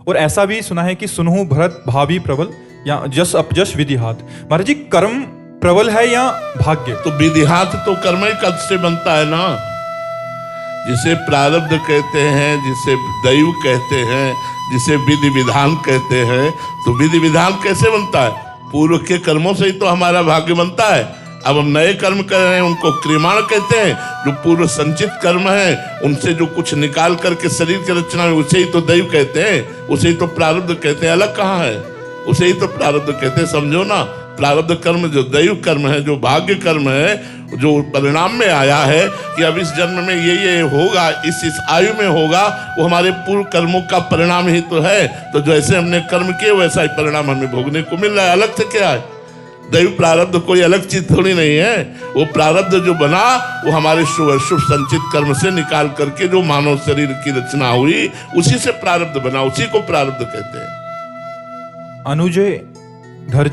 और ऐसा भी सुना है कि सुनहु भरत भावी प्रबल या जस अपजस विधिहात। महाराज जी, कर्म प्रबल है या भाग्य? तो विधिहात तो कर्म ही कद से बनता है ना, जिसे प्रारब्ध कहते हैं, जिसे दैव कहते हैं, जिसे विधि विधान कहते हैं। तो विधि विधान कैसे बनता है? पूर्व के कर्मों से ही तो हमारा भाग्य बनता है। अब हम नए कर्म कर रहे हैं, उनको क्रियमाण कहते हैं। जो पूर्व संचित कर्म है, उनसे जो कुछ निकाल करके शरीर की रचना में, उसे ही तो दैव कहते हैं, उसे ही तो प्रारब्ध कहते हैं। अलग कहाँ है? उसे ही तो प्रारब्ध कहते हैं। समझो ना, प्रारब्ध कर्म जो दैव कर्म है, जो भाग्य कर्म है, जो परिणाम में आया है कि अब इस जन्म में ये होगा, इस आयु में होगा, वो हमारे पूर्व कर्मों का परिणाम ही तो है। तो जैसे हमने कर्म किए वैसा ही परिणाम हमें भोगने को मिल रहा है। अलग से क्या है? दैव प्रारब्ध कोई अलग चीज थोड़ी नहीं है। वो प्रारब्ध जो बना वो हमारे शुभ संचित कर्म से निकाल करके जो मानव शरीर की रचना हुई, उसी से प्रारब्ध बना, उसी को प्रारब्ध कहते हैं। अनुजय धैर्य